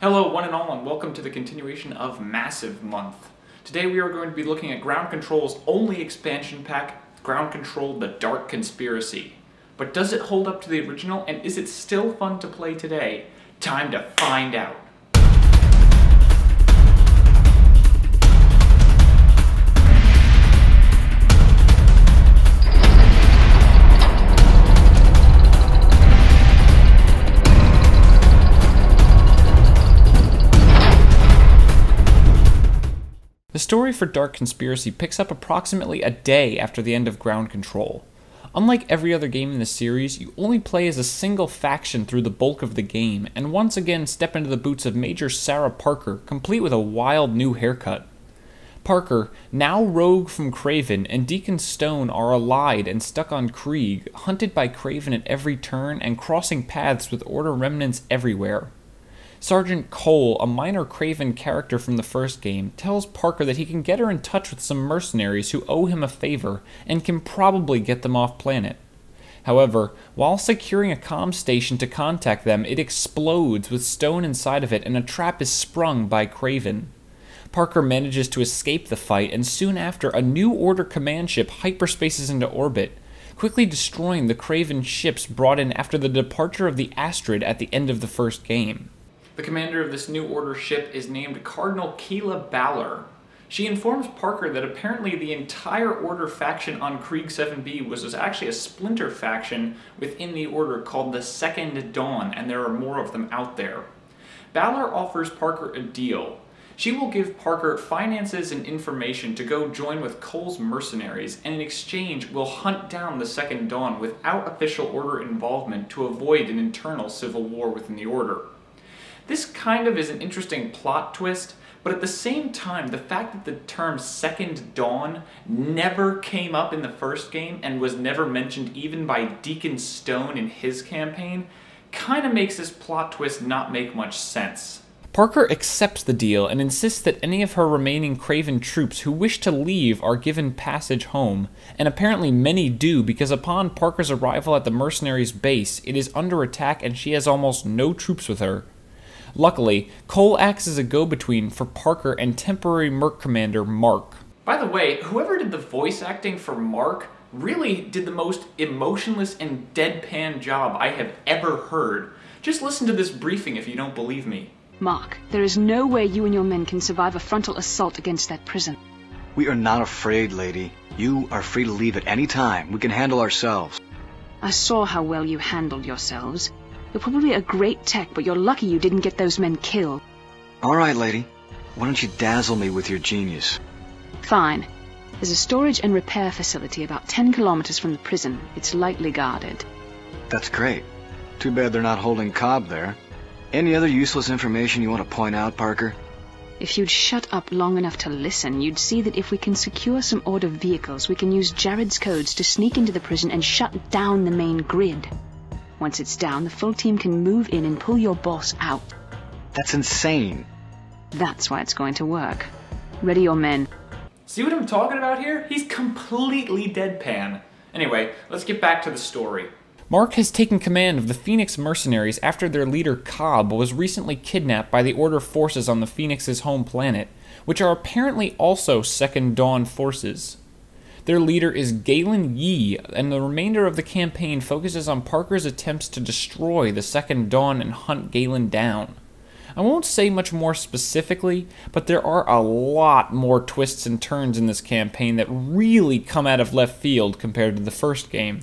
Hello one and all, and welcome to the continuation of Massive Month. Today we are going to be looking at Ground Control's only expansion pack, Ground Control: The Dark Conspiracy. But does it hold up to the original, and is it still fun to play today? Time to find out. The story for Dark Conspiracy picks up approximately a day after the end of Ground Control. Unlike every other game in the series, you only play as a single faction through the bulk of the game, and once again step into the boots of Major Sarah Parker, complete with a wild new haircut. Parker, now rogue from Kraven, and Deacon Stone are allied and stuck on Krieg, hunted by Kraven at every turn and crossing paths with Order remnants everywhere. Sergeant Cole, a minor Kraven character from the first game, tells Parker that he can get her in touch with some mercenaries who owe him a favor and can probably get them off planet. However, while securing a comm station to contact them, it explodes with Stone inside of it and a trap is sprung by Kraven. Parker manages to escape the fight, and soon after, a New Order command ship hyperspaces into orbit, quickly destroying the Kraven ships brought in after the departure of the Astrid at the end of the first game. The commander of this New Order ship is named Cardinal Keela Balor. She informs Parker that apparently the entire Order faction on Krieg 7B was actually a splinter faction within the Order called the Second Dawn, and there are more of them out there. Balor offers Parker a deal. She will give Parker finances and information to go join with Cole's mercenaries, and in exchange will hunt down the Second Dawn without official Order involvement to avoid an internal civil war within the Order. This kind of is an interesting plot twist, but at the same time, the fact that the term Second Dawn never came up in the first game and was never mentioned even by Deacon Stone in his campaign kind of makes this plot twist not make much sense. Parker accepts the deal and insists that any of her remaining Kraven troops who wish to leave are given passage home, and apparently many do, because upon Parker's arrival at the mercenaries' base, it is under attack and she has almost no troops with her. Luckily, Cole acts as a go-between for Parker and temporary Merc Commander Mark. By the way, whoever did the voice acting for Mark really did the most emotionless and deadpan job I have ever heard. Just listen to this briefing if you don't believe me. Mark, there is no way you and your men can survive a frontal assault against that prison. We are not afraid, lady. You are free to leave at any time. We can handle ourselves. I saw how well you handled yourselves. You're probably a great tech, but you're lucky you didn't get those men killed. All right, lady. Why don't you dazzle me with your genius? Fine. There's a storage and repair facility about 10 kilometers from the prison. It's lightly guarded. That's great. Too bad they're not holding Cobb there. Any other useless information you want to point out, Parker? If you'd shut up long enough to listen, you'd see that if we can secure some Order vehicles, we can use Jared's codes to sneak into the prison and shut down the main grid. Once it's down, the full team can move in and pull your boss out. That's insane. That's why it's going to work. Ready your men. See what I'm talking about here? He's completely deadpan. Anyway, let's get back to the story. Mark has taken command of the Phoenix mercenaries after their leader Cobb was recently kidnapped by the Order forces on the Phoenix's home planet, which are apparently also Second Dawn forces. Their leader is Galen Yee, and the remainder of the campaign focuses on Parker's attempts to destroy the Second Dawn and hunt Galen down. I won't say much more specifically, but there are a lot more twists and turns in this campaign that really come out of left field compared to the first game.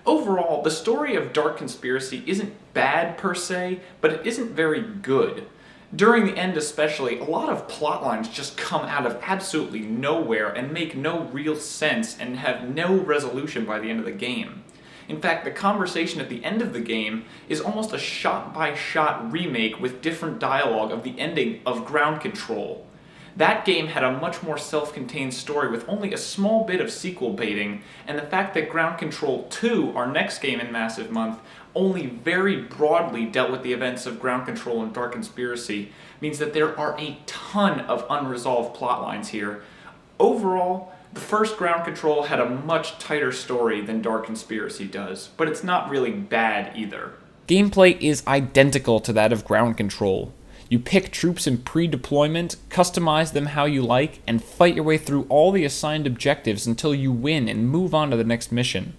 Overall, the story of Dark Conspiracy isn't bad per se, but it isn't very good. During the end especially, a lot of plot lines just come out of absolutely nowhere and make no real sense and have no resolution by the end of the game. In fact, the conversation at the end of the game is almost a shot-by-shot remake with different dialogue of the ending of Ground Control. That game had a much more self-contained story with only a small bit of sequel baiting, and the fact that Ground Control 2, our next game in Massive Month, only very broadly dealt with the events of Ground Control and Dark Conspiracy means that there are a ton of unresolved plot lines here. Overall, the first Ground Control had a much tighter story than Dark Conspiracy does, but it's not really bad either. Gameplay is identical to that of Ground Control. You pick troops in pre-deployment, customize them how you like, and fight your way through all the assigned objectives until you win and move on to the next mission.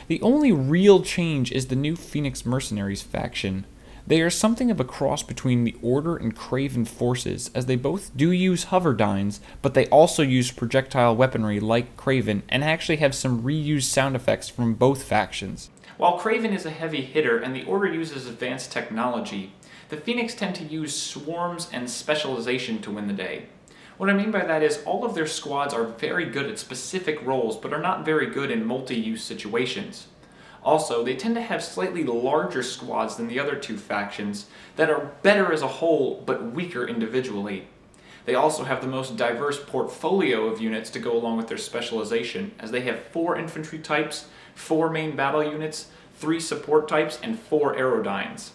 The only real change is the new Phoenix Mercenaries faction. They are something of a cross between the Order and Kraven forces, as they both do use hoverdynes, but they also use projectile weaponry like Kraven, and actually have some reused sound effects from both factions. While Kraven is a heavy hitter and the Order uses advanced technology, the Phoenix tend to use swarms and specialization to win the day. What I mean by that is all of their squads are very good at specific roles, but are not very good in multi-use situations. Also, they tend to have slightly larger squads than the other two factions that are better as a whole, but weaker individually. They also have the most diverse portfolio of units to go along with their specialization, as they have 4 infantry types, 4 main battle units, 3 support types, and 4 aerodynes.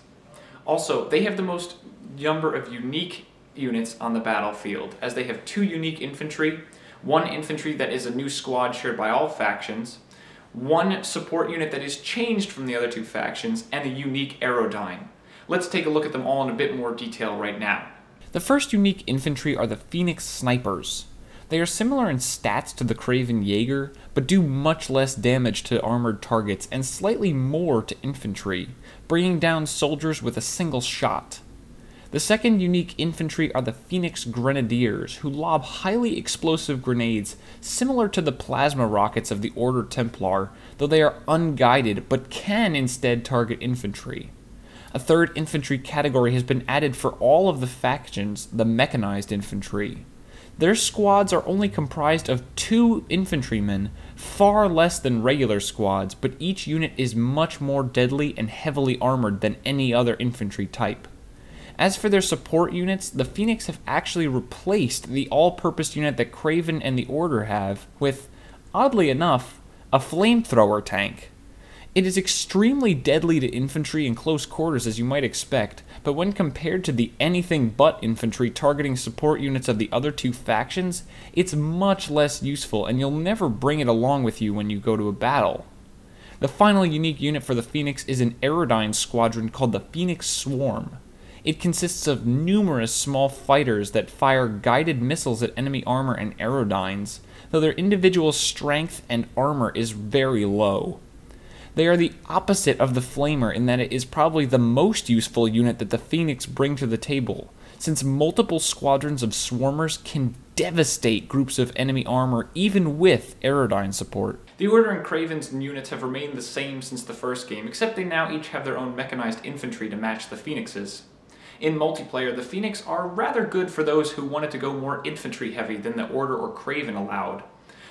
Also, they have the most number of unique units on the battlefield, as they have 2 unique infantry, 1 infantry that is a new squad shared by all factions, 1 support unit that is changed from the other 2 factions, and a unique aerodyne. Let's take a look at them all in a bit more detail right now. The first unique infantry are the Phoenix Snipers. They are similar in stats to the Kraven Jaeger, but do much less damage to armored targets and slightly more to infantry, bringing down soldiers with a single shot. The second unique infantry are the Phoenix Grenadiers, who lob highly explosive grenades similar to the plasma rockets of the Order Templar, though they are unguided but can instead target infantry. A third infantry category has been added for all of the factions, the Mechanized Infantry. Their squads are only comprised of 2 infantrymen, far less than regular squads, but each unit is much more deadly and heavily armored than any other infantry type. As for their support units, the Phoenix have actually replaced the all-purpose unit that Kraven and the Order have with, oddly enough, a flamethrower tank. It is extremely deadly to infantry in close quarters, as you might expect, but when compared to the anything but infantry targeting support units of the other 2 factions, it's much less useful, and you'll never bring it along with you when you go to a battle. The final unique unit for the Phoenix is an aerodyne squadron called the Phoenix Swarm. It consists of numerous small fighters that fire guided missiles at enemy armor and aerodynes, though their individual strength and armor is very low. They are the opposite of the Flamer in that it is probably the most useful unit that the Phoenix bring to the table, since multiple squadrons of swarmers can devastate groups of enemy armor even with aerodyne support. The Order and Kraven's units have remained the same since the first game, except they now each have their own mechanized infantry to match the Phoenix's. In multiplayer, the Phoenix are rather good for those who wanted to go more infantry heavy than the Order or Kraven allowed.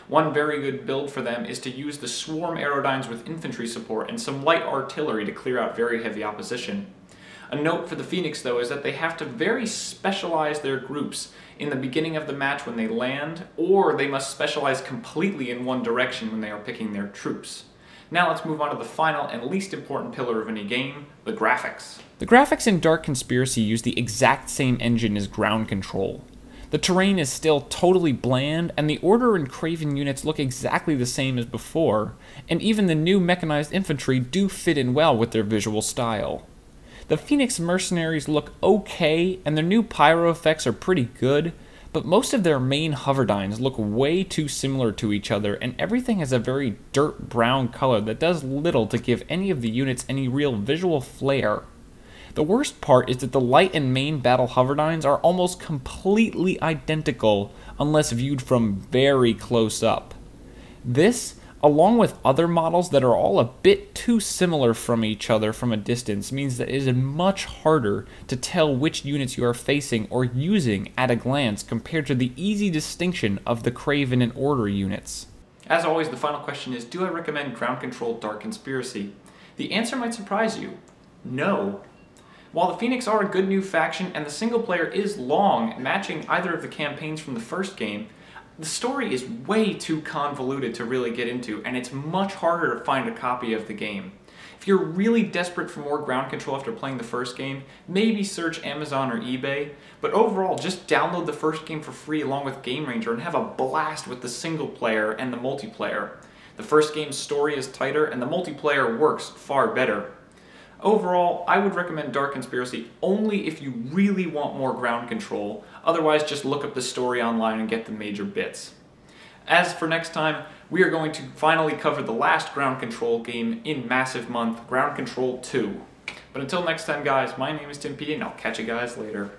One very good build for them is to use the swarm aerodynes with infantry support and some light artillery to clear out very heavy opposition. A note for the Phoenix, though, is that they have to very specialize their groups in the beginning of the match when they land, or they must specialize completely in one direction when they are picking their troops. Now let's move on to the final and least important pillar of any game, the graphics. The graphics in Dark Conspiracy use the exact same engine as Ground Control. The terrain is still totally bland, and the Order and Kraven units look exactly the same as before, and even the new mechanized infantry do fit in well with their visual style. The Phoenix Mercenaries look okay, and their new pyro effects are pretty good, but most of their main hoverdynes look way too similar to each other, and everything has a very dirt brown color that does little to give any of the units any real visual flair. The worst part is that the light and main battle hoverdynes are almost completely identical unless viewed from very close up. This, along with other models that are all a bit too similar from each other from a distance, means that it is much harder to tell which units you are facing or using at a glance compared to the easy distinction of the Kraven and Order units. As always, the final question is, do I recommend Ground Control Dark Conspiracy? The answer might surprise you. No. While the Phoenix are a good new faction and the single player is long, matching either of the campaigns from the first game, the story is way too convoluted to really get into, and it's much harder to find a copy of the game. If you're really desperate for more Ground Control after playing the first game, maybe search Amazon or eBay, but overall just download the first game for free along with Game Ranger and have a blast with the single player and the multiplayer. The first game's story is tighter and the multiplayer works far better. Overall, I would recommend Dark Conspiracy only if you really want more ground control. Otherwise, just look up the story online and get the major bits. As for next time, we are going to finally cover the last ground control game in Massive Month, Ground Control 2. But until next time, guys, my name is Tim P, and I'll catch you guys later.